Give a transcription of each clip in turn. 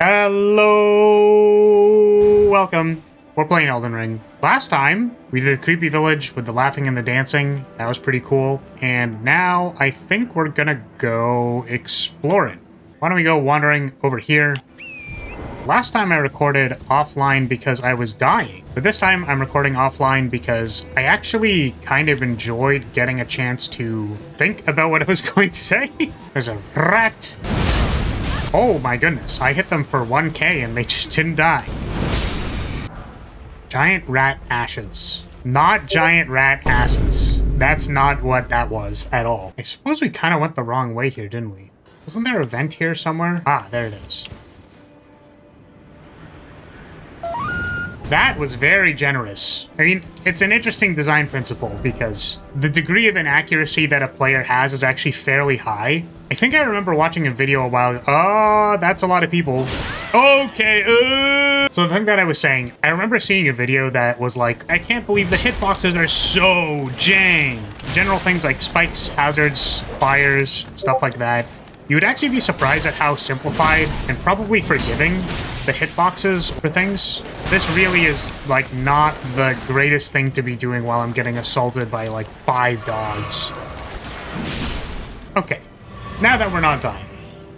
Hello! Welcome. We're playing Elden Ring. Last time, we did the creepy village with the laughing and the dancing. That was pretty cool. And now, I think we're gonna go explore it. Why don't we go wandering over here? Last time I recorded offline because I was dying. But this time, I'm recording offline because I actually kind of enjoyed getting a chance to think about what I was going to say. There's a rat. Oh my goodness, I hit them for 1k and they just didn't die. Giant rat ashes. Not giant rat asses. That's not what that was at all. I suppose we kind of went the wrong way here, didn't we? Wasn't there a vent here somewhere? Ah, there it is. That was very generous. I mean, it's an interesting design principle because the degree of inaccuracy that a player has is actually fairly high. I think I remember watching a video a while ago. Oh, that's a lot of people. Okay, So the thing that I was saying, I remember seeing a video that was like, I can't believe the hitboxes are so jank. General things like spikes, hazards, fires, stuff like that. You would actually be surprised at how simplified and probably forgiving the hitboxes for things. This really is, like, not the greatest thing to be doing while I'm getting assaulted by, like, 5 dogs. Okay, now that we're not dying.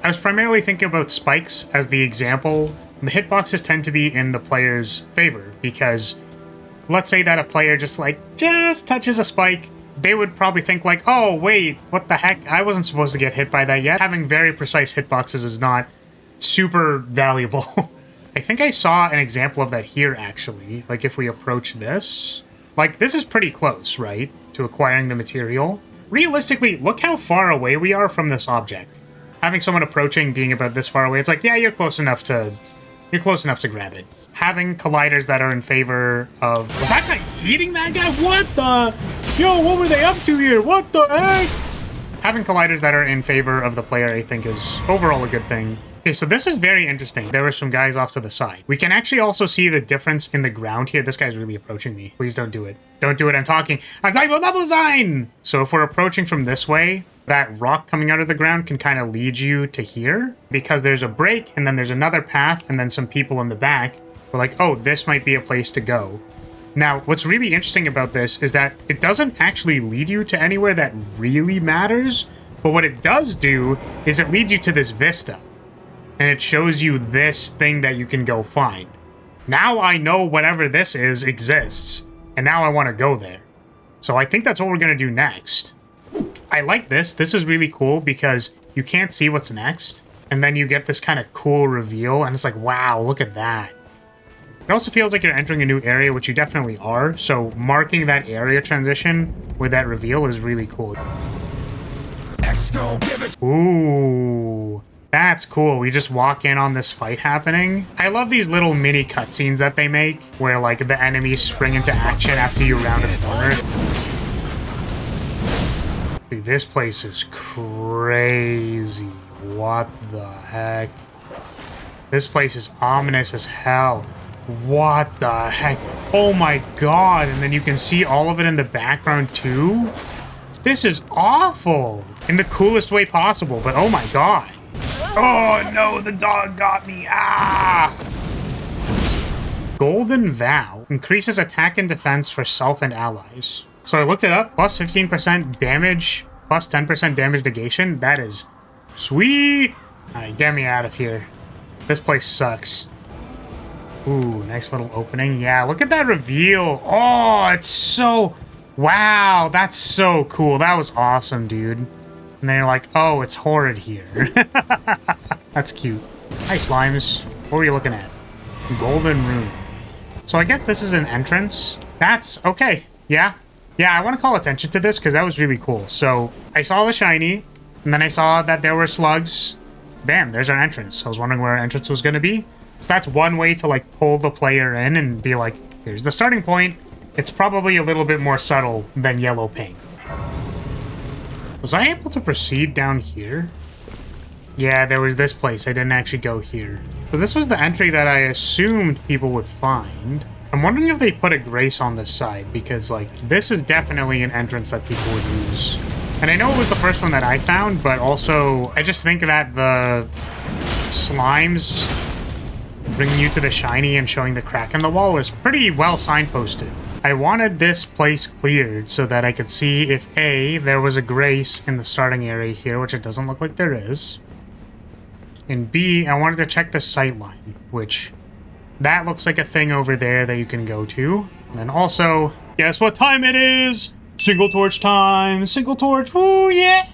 I was primarily thinking about spikes as the example. The hitboxes tend to be in the player's favor, because let's say that a player just touches a spike, they would probably think like, oh, wait, what the heck? I wasn't supposed to get hit by that yet. Having very precise hitboxes is not super valuable. I think I saw an example of that here, actually. Like, if we approach this. Like, this is pretty close, right? To acquiring the material. Realistically, look how far away we are from this object. Having someone approaching being about this far away, it's like, yeah, you're close enough to grab it. Having colliders that are in favor of... Was that guy eating that guy? What the... Yo, what were they up to here? What the heck? Having colliders that are in favor of the player, I think, is overall a good thing. Okay, so this is very interesting. There were some guys off to the side. We can actually also see the difference in the ground here. This guy's really approaching me. Please don't do it. Don't do it. I'm talking about level design! So if we're approaching from this way, that rock coming out of the ground can kind of lead you to here. Because there's a break, and then there's another path, and then some people in the back. We're like, oh, this might be a place to go. Now, what's really interesting about this is that it doesn't actually lead you to anywhere that really matters. But what it does do is it leads you to this vista. And it shows you this thing that you can go find. Now I know whatever this is exists, and now I want to go there. So I think that's what we're going to do next. I like this. This is really cool because you can't see what's next, and then you get this kind of cool reveal, and it's like, wow, look at that. It also feels like you're entering a new area, which you definitely are, so marking that area transition with that reveal is really cool. Ooh. That's cool. We just walk in on this fight happening. I love these little mini cutscenes that they make, where like the enemies spring into action after you round a corner. Dude, this place is crazy. What the heck? This place is ominous as hell. What the heck? Oh my god. And then you can see all of it in the background too. This is awful. In the coolest way possible, but oh my god. Oh no, the dog got me. Ah! Golden Vow increases attack and defense for self and allies. So I looked it up. Plus 15% damage, plus 10% damage negation. That is sweet. Alright, get me out of here. This place sucks. Ooh, nice little opening. Yeah, look at that reveal. Oh, it's so... Wow, that's so cool. That was awesome, dude. And then you're like, oh, it's horrid here. That's cute. Hi, slimes. What were you looking at? Golden Rune. So I guess this is an entrance. That's okay. Yeah. Yeah, I want to call attention to this because that was really cool. So I saw the shiny, and then I saw that there were slugs. Bam, there's our entrance. I was wondering where our entrance was going to be. So that's one way to, like, pull the player in and be like, here's the starting point. It's probably a little bit more subtle than yellow paint. Was I able to proceed down here? Yeah, there was this place. I didn't actually go here. So this was the entry that I assumed people would find. I'm wondering if they put a grace on this side, because, like, this is definitely an entrance that people would use. And I know it was the first one that I found, but also I just think that the slimes bringing you to the shiny and showing the crack in the wall is pretty well signposted. I wanted this place cleared so that I could see if A, there was a grace in the starting area here, which it doesn't look like there is. And B, I wanted to check the sightline, which that looks like a thing over there that you can go to. And then also, guess what time it is? Single torch time! Single torch! Woo, yeah!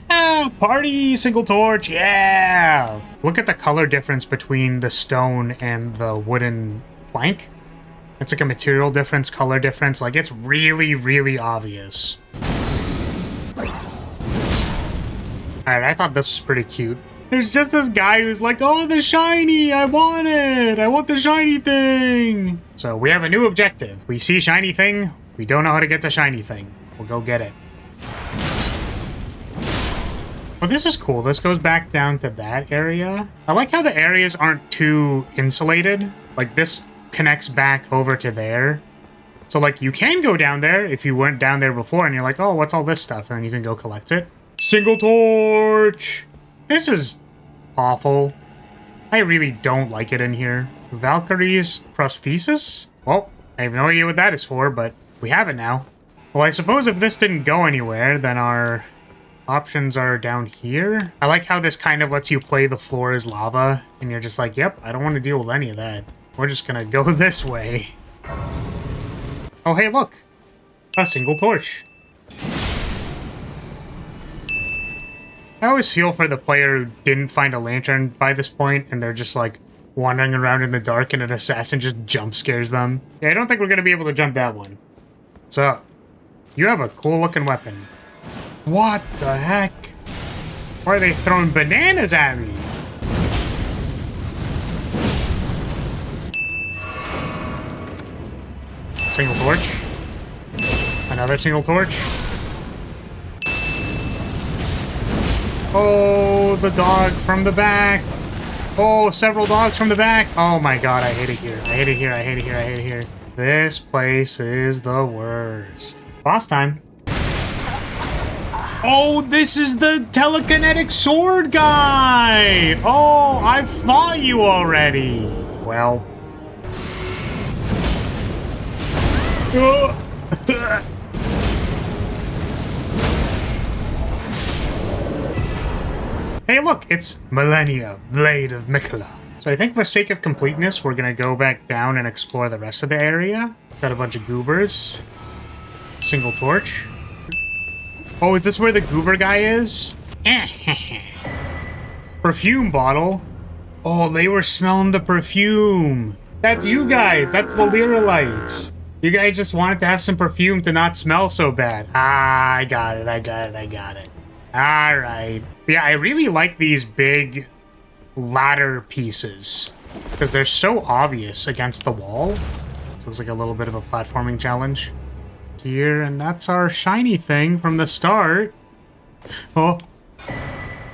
Party! Single torch! Yeah! Look at the color difference between the stone and the wooden plank. It's like a material difference, color difference. Like, it's really, really obvious. Alright, I thought this was pretty cute. There's just this guy who's like, oh, the shiny! I want it! I want the shiny thing! So, we have a new objective. We see shiny thing. We don't know how to get to shiny thing. We'll go get it. Well, this is cool. This goes back down to that area. I like how the areas aren't too insulated. Like, this connects back over to there. So, like, you can go down there if you weren't down there before and you're like, oh, what's all this stuff? And then you can go collect it. Single torch! This is awful. I really don't like it in here. Valkyrie's prosthesis? Well, I have no idea what that is for, but we have it now. Well, I suppose if this didn't go anywhere, then our options are down here. I like how this kind of lets you play the floor as lava, and you're just like, yep, I don't want to deal with any of that. We're just gonna go this way. Oh, hey, look! A single torch. I always feel for the player who didn't find a lantern by this point, and they're just, like, wandering around in the dark, and an assassin just jump scares them. Yeah, I don't think we're gonna be able to jump that one. What's up? You have a cool-looking weapon. What the heck? Why are they throwing bananas at me? Single torch. Another single torch. Oh, the dog from the back. Oh, several dogs from the back. Oh my god, I hate it here. I hate it here, I hate it here, I hate it here. This place is the worst. Boss time. Oh, this is the telekinetic sword guy! Oh, I fought you already. Well. Hey, look, it's Millennia, Blade of Mikola. So I think for sake of completeness, we're gonna go back down and explore the rest of the area. Got a bunch of goobers. Single torch. Oh, is this where the goober guy is? Perfume bottle. Oh, they were smelling the perfume. That's you guys. That's the Lyrilytes. You guys just wanted to have some perfume to not smell so bad. Ah, I got it. I got it. I got it. All right. Yeah, I really like these big ladder pieces because they're so obvious against the wall. So it looks like a little bit of a platforming challenge here, and that's our shiny thing from the start. Oh,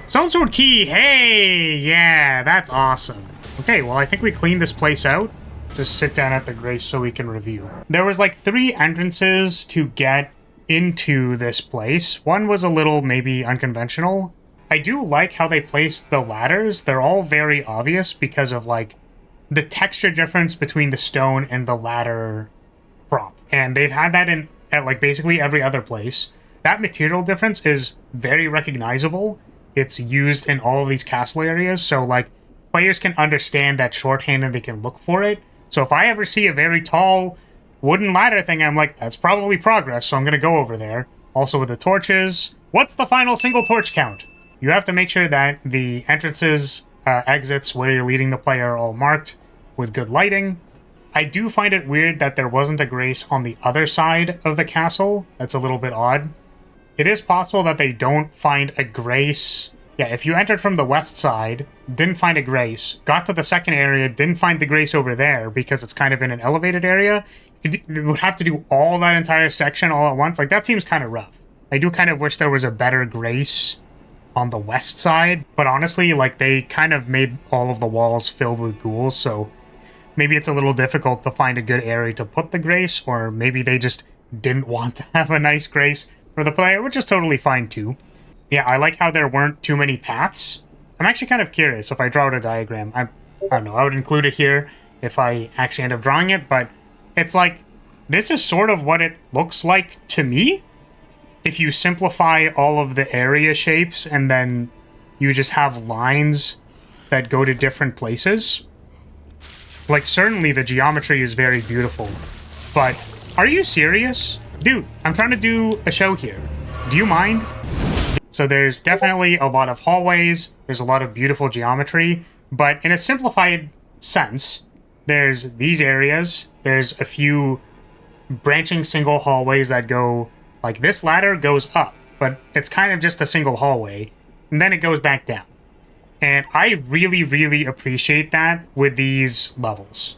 Stone Sword Key. Hey, yeah, that's awesome. Okay, well, I think we cleaned this place out. Just sit down at the grace so we can review. There was like 3 entrances to get into this place. One was a little maybe unconventional. I do like how they placed the ladders. They're all very obvious because of like the texture difference between the stone and the ladder prop. And they've had that in at like basically every other place. That material difference is very recognizable. It's used in all of these castle areas, so like players can understand that shorthand and they can look for it. So if I ever see a very tall wooden ladder thing, I'm like, that's probably progress, so I'm gonna go over there. Also with the torches. What's the final single torch count? You have to make sure that the entrances, exits where you're leading the player are all marked with good lighting. I do find it weird that there wasn't a grace on the other side of the castle. That's a little bit odd. It is possible that they don't find a grace. Yeah, if you entered from the west side, didn't find a grace, got to the second area, didn't find the grace over there because it's kind of in an elevated area, you would have to do all that entire section all at once. Like, that seems kind of rough. I do kind of wish there was a better grace on the west side, but honestly, like, they kind of made all of the walls filled with ghouls, so maybe it's a little difficult to find a good area to put the grace, or maybe they just didn't want to have a nice grace for the player, which is totally fine too. Yeah, I like how there weren't too many paths. I'm actually kind of curious if I draw out a diagram. I don't know, I would include it here. if I actually end up drawing it, but it's like, this is sort of what it looks like to me. If you simplify all of the area shapes and then you just have lines that go to different places. Like, certainly the geometry is very beautiful, but are you serious? Dude, I'm trying to do a show here. Do you mind? So there's definitely a lot of hallways, there's a lot of beautiful geometry, but in a simplified sense, there's these areas, there's a few branching single hallways that go, like this ladder goes up, but it's kind of just a single hallway, and then it goes back down. And I really, really appreciate that with these levels.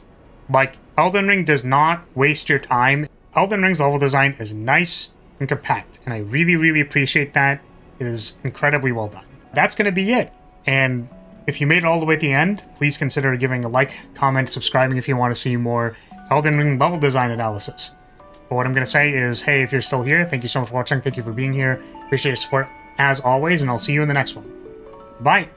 Like, Elden Ring does not waste your time. Elden Ring's level design is nice and compact, and I really, really appreciate that. It is incredibly well done. That's going to be it. And if you made it all the way to the end, please consider giving a like, comment, subscribing if you want to see more Elden Ring level design analysis. But what I'm going to say is, hey, if you're still here, thank you so much for watching. Thank you for being here. Appreciate your support as always, and I'll see you in the next one. Bye.